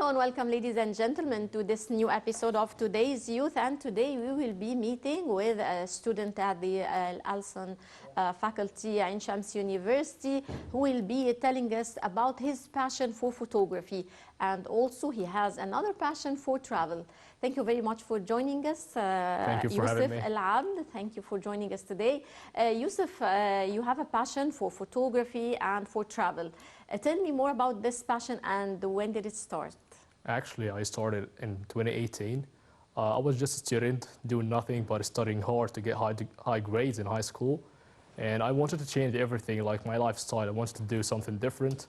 Hello and welcome, ladies and gentlemen, to this new episode of Today's Youth. And today we will be meeting with a student at the Alsan faculty at Ain Shams University who will be telling us about his passion for photography. And also he has another passion for travel. Thank you very much for joining us. Thank you for having me. Al-Abd, thank you for joining us today. Yusuf, you have a passion for photography and for travel. Tell me more about this passion and when did it start? Actually, I started in 2018. I was just a student doing nothing but studying hard to get high grades in high school. And I wanted to change everything, like my lifestyle. I wanted to do something different.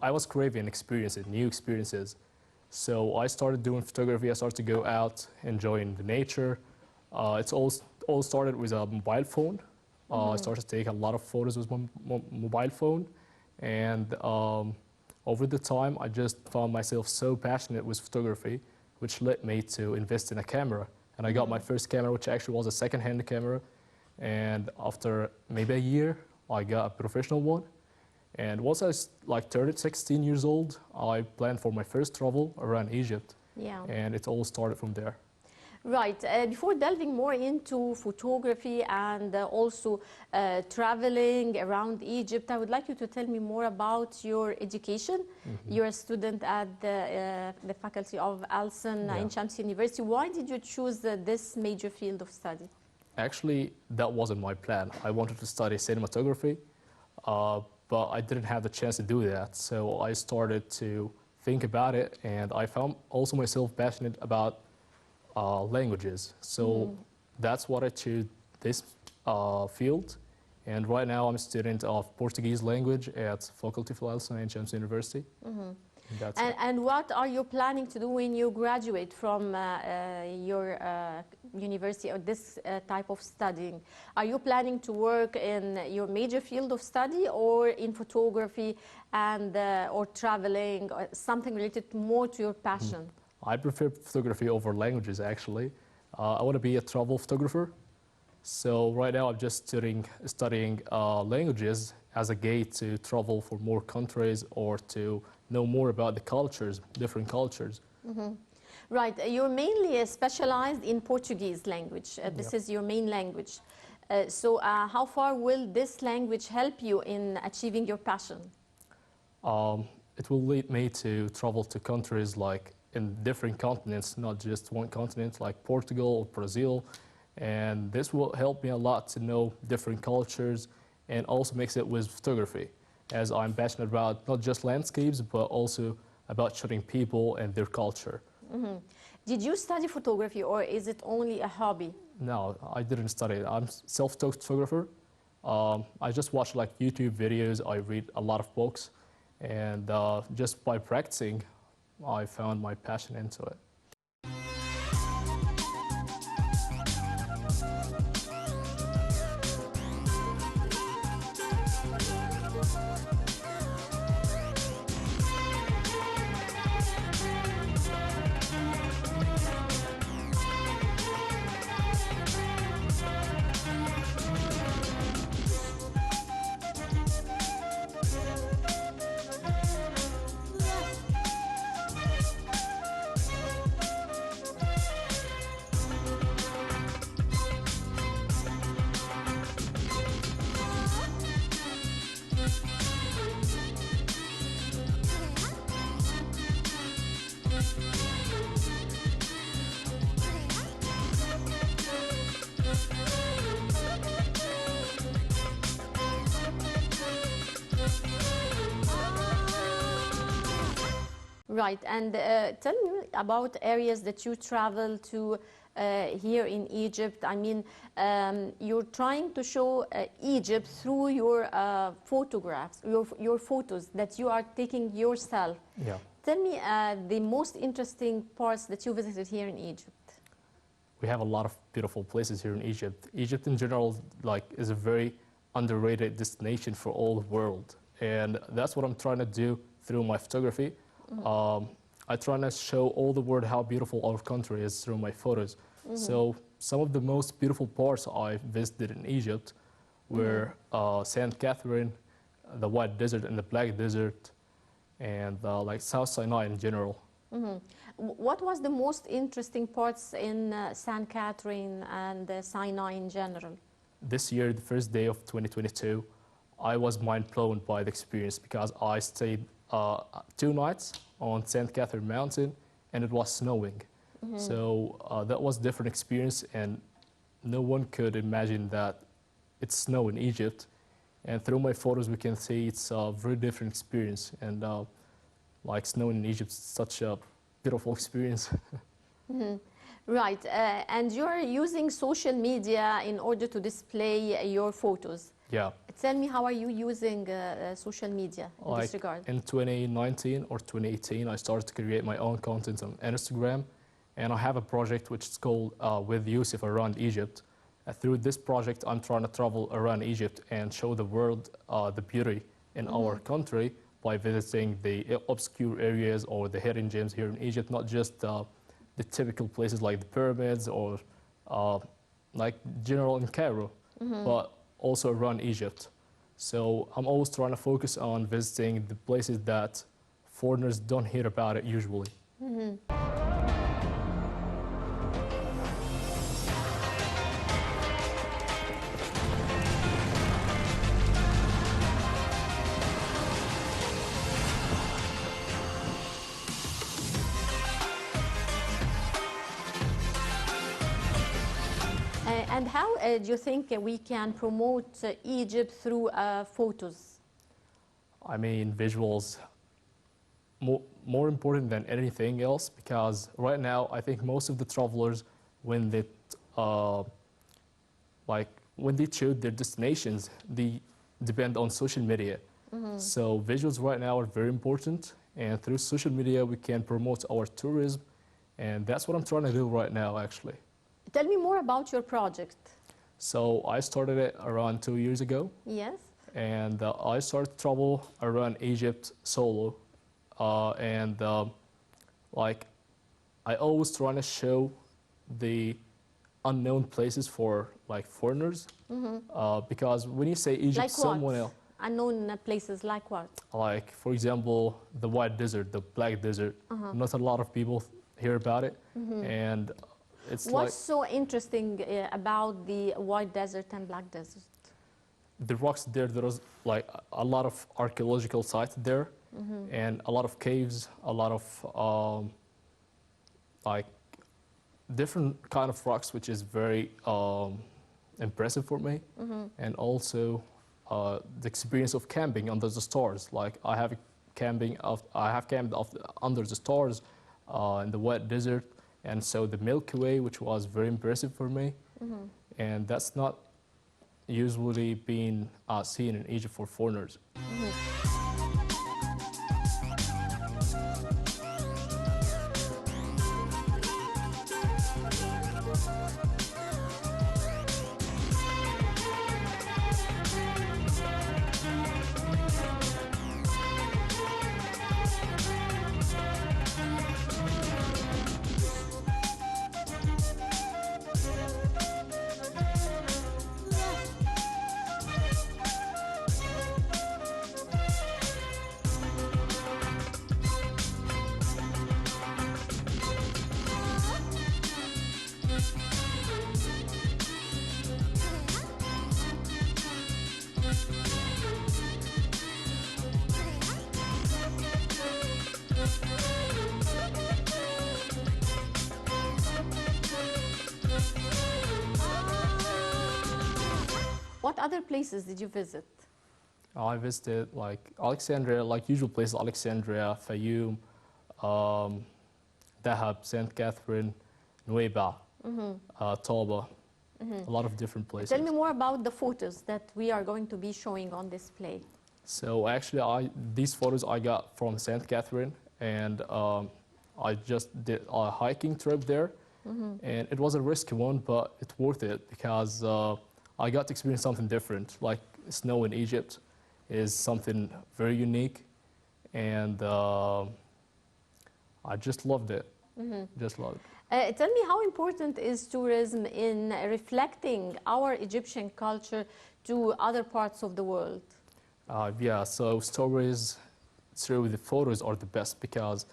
I was craving experiences, new experiences. So I started doing photography. I started to go out, enjoying the nature. It's all started with a mobile phone. I started to take a lot of photos with my mobile phone. And over the time, I just found myself so passionate with photography, which led me to invest in a camera. And I got my first camera, which actually was a second-hand camera. And after maybe a year, I got a professional one. And once I turned 16 years old, I planned for my first travel around Egypt. Yeah. And it all started from there. Right. Before delving more into photography and also traveling around Egypt, I would like you to tell me more about your education. You're a student at the faculty of Alsan Ain Shams University. Why did you choose this major field of study? Actually, that wasn't my plan. I wanted to study cinematography, but I didn't have the chance to do that. So I started to think about it, and I found also myself passionate about languages. So that's what I chose this field. And right now I'm a student of Portuguese language at Faculty of Alsan Ain Shams University. And what are you planning to do when you graduate from your university or this type of studying? Are you planning to work in your major field of study or in photography and or traveling or something related more to your passion? I prefer photography over languages, actually. I want to be a travel photographer. So right now I'm just studying languages as a gate to travel for more countries or to know more about the cultures, different cultures. Right. You're mainly specialized in Portuguese language. This is your main language. So how far will this language help you in achieving your passion? It will lead me to travel to countries like in different continents, not just one continent, like Portugal or Brazil. And this will help me a lot to know different cultures and also mix it with photography, as I'm passionate about not just landscapes, but also about shooting people and their culture. Did you study photography or is it only a hobby? No, I didn't study it. I'm a self-taught photographer. I just watch like YouTube videos, I read a lot of books, and just by practicing, I found my passion into it. Right, and tell me about areas that you travel to here in Egypt. I mean, you're trying to show Egypt through your photographs, your photos that you are taking yourself. Yeah. Tell me the most interesting parts that you visited here in Egypt. We have a lot of beautiful places here in Egypt. Egypt in general is a very underrated destination for all the world. And that's what I'm trying to do through my photography. I try to show all the world how beautiful our country is through my photos. So some of the most beautiful parts I visited in Egypt were St. Catherine, the White Desert and the Black Desert, and like South Sinai in general. Mhm. What was the most interesting parts in St. Catherine and Sinai in general? This year, the first day of 2022, I was mind blown by the experience because I stayed 2 nights on St. Catherine Mountain and it was snowing. So that was a different experience, and no one could imagine that it's snow in Egypt. And through my photos, we can see it's a very different experience. And like snow in Egypt is such a beautiful experience. Mhm. Right, and you're using social media in order to display your photos. Yeah, Tell me, how are you using social media in like this regard? in 2019 or 2018, I started to create my own content on Instagram, and I have a project which is called With Yusuf Around Egypt. Through this project, I'm trying to travel around Egypt and show the world the beauty in our country by visiting the obscure areas or the hidden gems here in Egypt, not just the typical places like the pyramids or like general in Cairo, but also around Egypt. So I'm always trying to focus on visiting the places that foreigners don't hear about it usually. And how do you think we can promote Egypt through photos? I mean, visuals more important than anything else, because right now I think most of the travelers, when they uh, like when they choose their destinations, they depend on social media. So visuals right now are very important, and through social media we can promote our tourism, and that's what I'm trying to do right now actually. Tell me more about your project. So I started it around 2 years ago, Yes? and I started to travel around Egypt solo, and like I always trying to show the unknown places for like foreigners, because when you say Egypt, Like someone what? else, Unknown places like what? like for example, the White Desert, the Black Desert, not a lot of people hear about it, and it's like What's so interesting about the White Desert and Black Desert? the rocks there. There was like a lot of archaeological sites there, and a lot of caves, a lot of like different kind of rocks, which is very impressive for me, and also the experience of camping under the stars. Like I have camped under the stars in the wet desert, and so the Milky Way, which was very impressive for me, and that's not usually being seen in Egypt for foreigners. What other places did you visit? I visited like Alexandria, like usual places, Alexandria, Fayoum, Dahab, St. Catherine, Nueva, Toba, a lot of different places. Tell me more about the photos that we are going to be showing on display. So actually, these photos I got from St. Catherine, and I just did a hiking trip there, and it was a risky one, but it's worth it because I got to experience something different. Like snow in Egypt is something very unique, and I just loved it. Just loved it. Tell me, how important is tourism in reflecting our Egyptian culture to other parts of the world? Yeah, so stories through the photos are the best because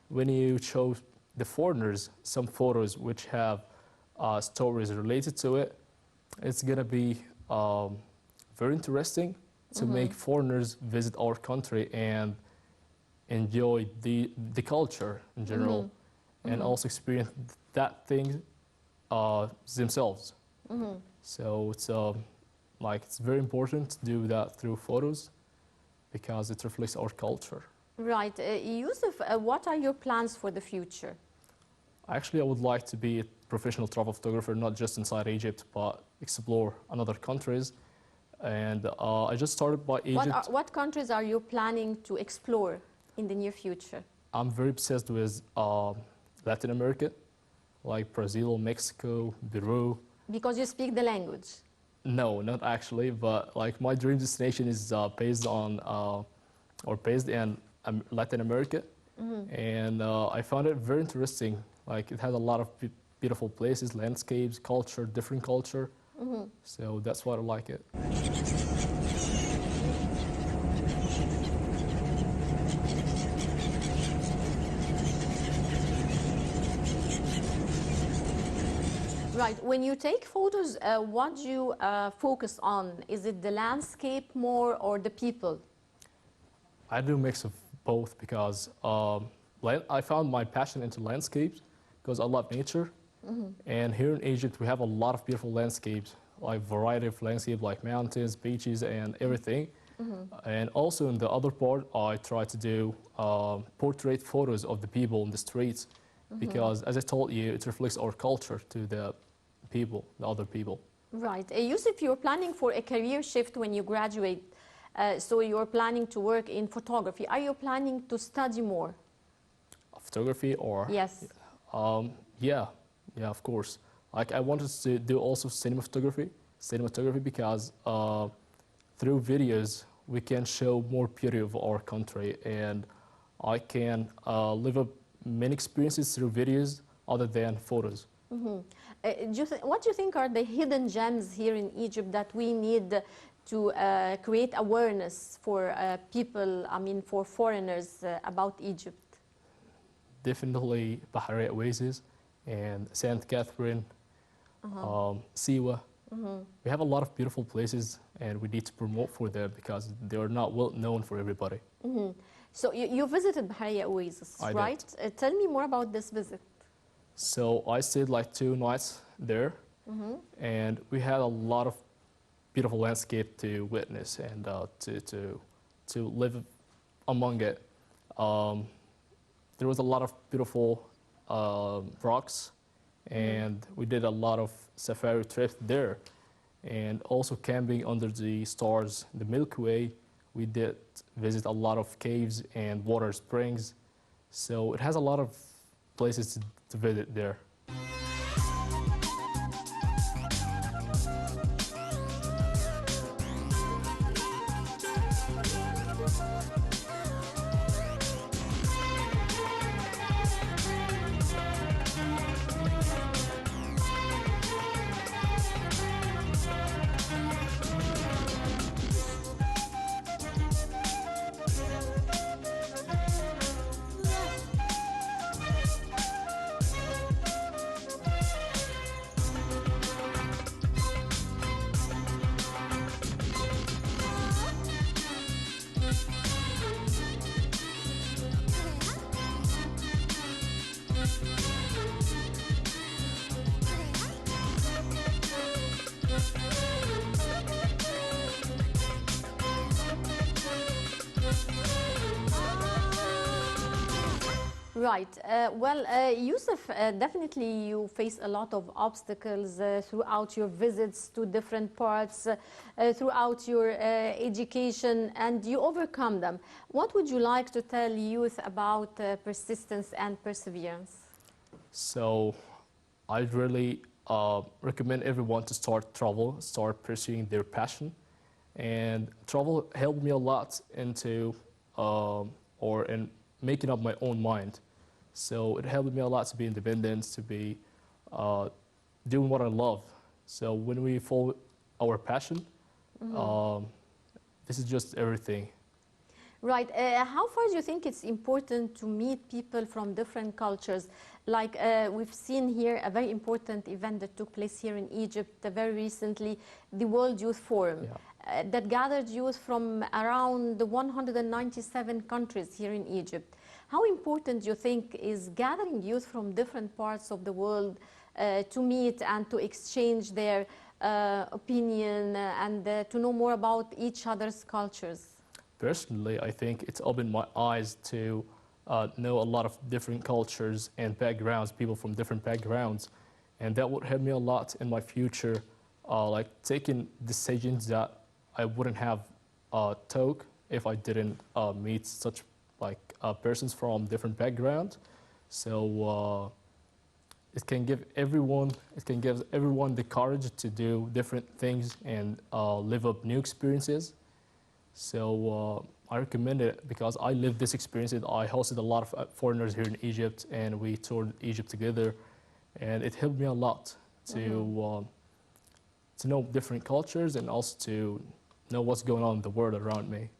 when you show the foreigners some photos which have stories related to it, it's gonna be very interesting to make foreigners visit our country and enjoy the culture in general, and also experience that thing themselves. So it's like it's very important to do that through photos because it reflects our culture. Right. Yusuf, what are your plans for the future? Actually, I would like to be a professional travel photographer, not just inside Egypt, but explore another countries. And I just started by Egypt. What countries are you planning to explore in the near future? I'm very obsessed with Latin America, like Brazil, Mexico, Peru. Because you speak the language. No, not actually, but like my dream destination is based on or based in Latin America, and I found it very interesting. Like it has a lot of beautiful places, landscapes, culture, different culture. So that's why I like it. Right. When you take photos, what do you focus on? Is it the landscape more or the people? I do a mix of both because I found my passion into landscapes because I love nature. And here in Egypt, we have a lot of beautiful landscapes, like variety of landscapes, like mountains, beaches, and everything. And also in the other part, I try to do portrait photos of the people in the streets because, as I told you, it reflects our culture to the people, the other people. Right. Yusuf, you're planning for a career shift when you graduate. So you're planning to work in photography. Are you planning to study more? Photography or? Yes. Yeah, of course. Like I wanted to do also cinematography because through videos we can show more beauty of our country, and I can live up many experiences through videos other than photos. What do you think are the hidden gems here in Egypt that we need to create awareness for people, I mean for foreigners about Egypt? Definitely Bahariya Oasis and St. Catherine, Siwa. We have a lot of beautiful places and we need to promote for them because they are not well known for everybody. So you visited Bahariya Oasis, I right? Tell me more about this visit. So I stayed like 2 nights there, and we had a lot of beautiful landscape to witness and to live among it. There was a lot of beautiful rocks, and we did a lot of safari trips there, and also camping under the stars, the Milky Way. We did visit a lot of caves and water springs, so it has a lot of places to visit there. Right. Yusuf, definitely you face a lot of obstacles throughout your visits to different parts, throughout your education, and you overcome them. What would you like to tell youth about persistence and perseverance? So I'd really recommend everyone to start pursuing their passion. And travel helped me a lot into in making up my own mind. So it helped me a lot to be independent, to be doing what I love. So when we follow our passion, this is just everything. Right. How far do you think it's important to meet people from different cultures? Like we've seen here a very important event that took place here in Egypt very recently, the World Youth Forum, Yeah. that gathered youth from around the 197 countries here in Egypt. How important do you think is gathering youth from different parts of the world to meet and to exchange their opinion and to know more about each other's cultures? Personally, I think it's opened my eyes to know a lot of different cultures and backgrounds, people from different backgrounds, and that would help me a lot in my future, like taking decisions that I wouldn't have took if I didn't meet such like persons from different backgrounds. So it can give everyone the courage to do different things and live up new experiences. So I recommend it because I lived this experience. I hosted a lot of foreigners here in Egypt, and we toured Egypt together, and it helped me a lot to know different cultures and also to know what's going on in the world around me.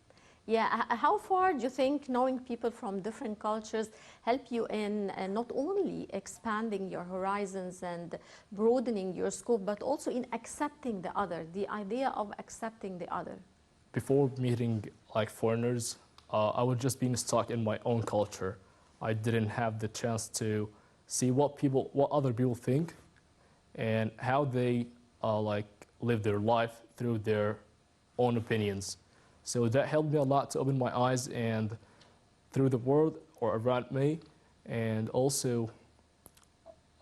Yeah, how far do you think knowing people from different cultures help you in not only expanding your horizons and broadening your scope, but also in accepting the other, the idea of accepting the other? Before meeting like foreigners, I was just being stuck in my own culture. I didn't have the chance to see what other people think, and how they like live their life through their own opinions. So that helped me a lot to open my eyes and through the world or around me, and also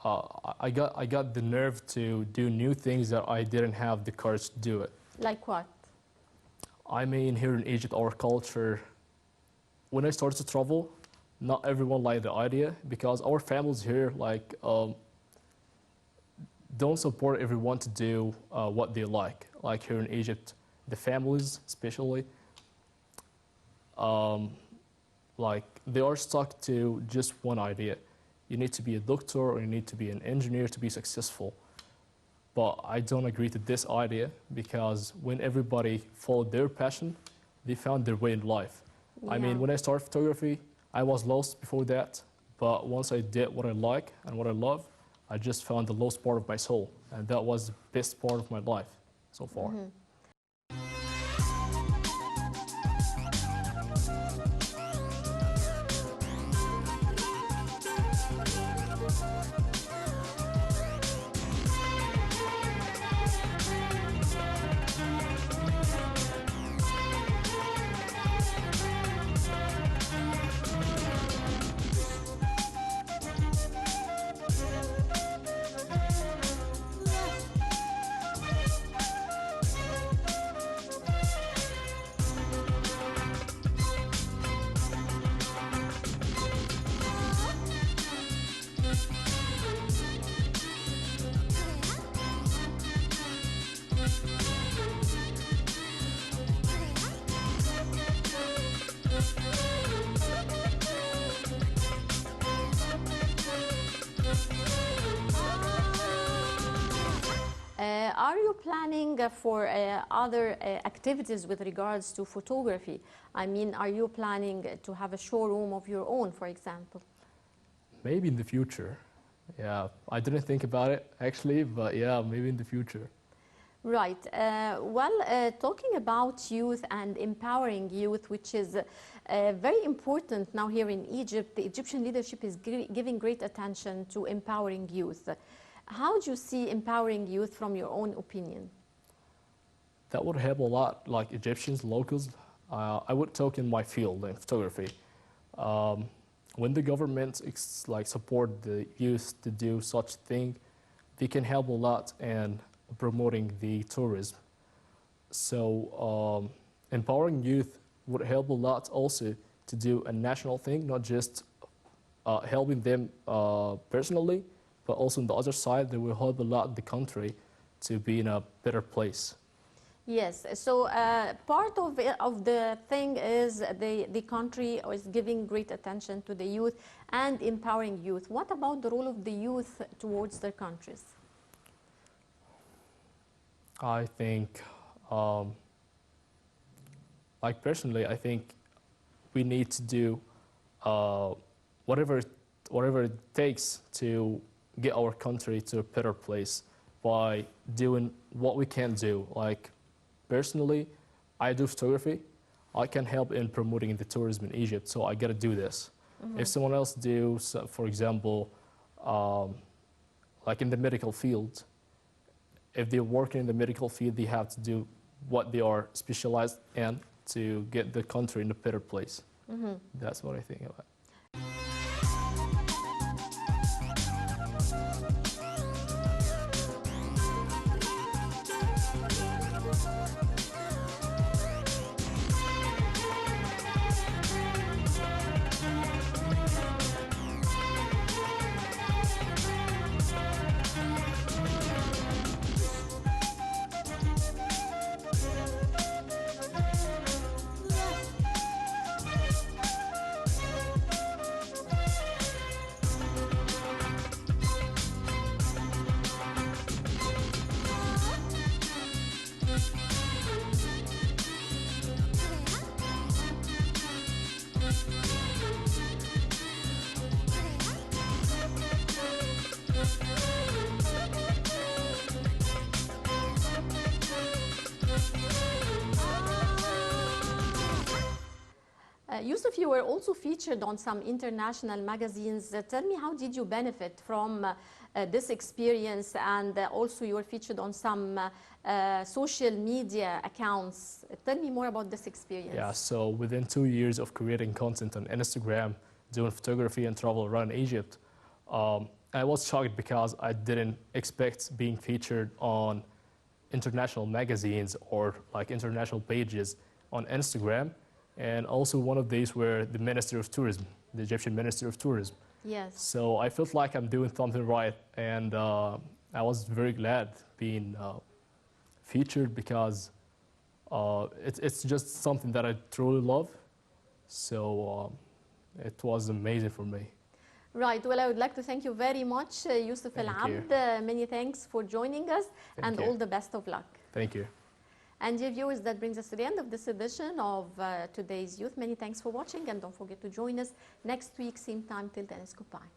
I got the nerve to do new things that I didn't have the courage to do it. Like what? I mean, here in Egypt, our culture, when I started to travel, not everyone liked the idea because our families here don't support everyone to do what they like. Like here in Egypt, the families especially, like they are stuck to just one idea. You need to be a doctor or you need to be an engineer to be successful. But I don't agree to this idea because when everybody followed their passion, they found their way in life. I mean, Yeah. when I started photography, I was lost before that. But once I did what I like and what I love, I just found the lost part of my soul. And that was the best part of my life so far. Are you planning for other activities with regards to photography? I mean, are you planning to have a showroom of your own, for example? Maybe in the future. Yeah, I didn't think about it actually, but yeah, maybe in the future. Right. Talking about youth and empowering youth, which is very important now here in Egypt, the Egyptian leadership is giving great attention to empowering youth. How do you see empowering youth from your own opinion? That would help a lot, like Egyptians, locals. I would talk in my field in photography. Um, when the government like support the youth to do such thing, they can help a lot in promoting the tourism. So empowering youth would help a lot also to do a national thing, not just helping them personally, but also on the other side, they will help a lot the country to be in a better place. Yes, so part of the thing is the country is giving great attention to the youth and empowering youth. What about the role of the youth towards their countries? I think, like personally, I think we need to do uh, whatever, whatever it takes to get our country to a better place by doing what we can do. Like personally, I do photography. I can help in promoting the tourism in Egypt, so I gotta do this. If someone else do, so for example, like in the medical field, if they're working in the medical field, they have to do what they are specialized in to get the country in a better place. That's what I think about. Yusuf, you were also featured on some international magazines. Tell me, how did you benefit from this experience? And also, you were featured on some social media accounts. Tell me more about this experience. Yeah, so within 2 years of creating content on Instagram, doing photography and travel around Egypt, I was shocked because I didn't expect being featured on international magazines or like international pages on Instagram. And also one of these were the Minister of Tourism, the Egyptian Minister of Tourism. Yes. So I felt like I'm doing something right, and I was very glad being featured because it's just something that I truly love. So it was amazing for me. Right. Well, I would like to thank you very much, Yusuf Thank Al-Abd. Many thanks for joining us, and you. all the best of luck. Thank you. And dear viewers, that brings us to the end of this edition of Today's Youth. Many thanks for watching, and don't forget to join us next week, same time. Till then, it's goodbye.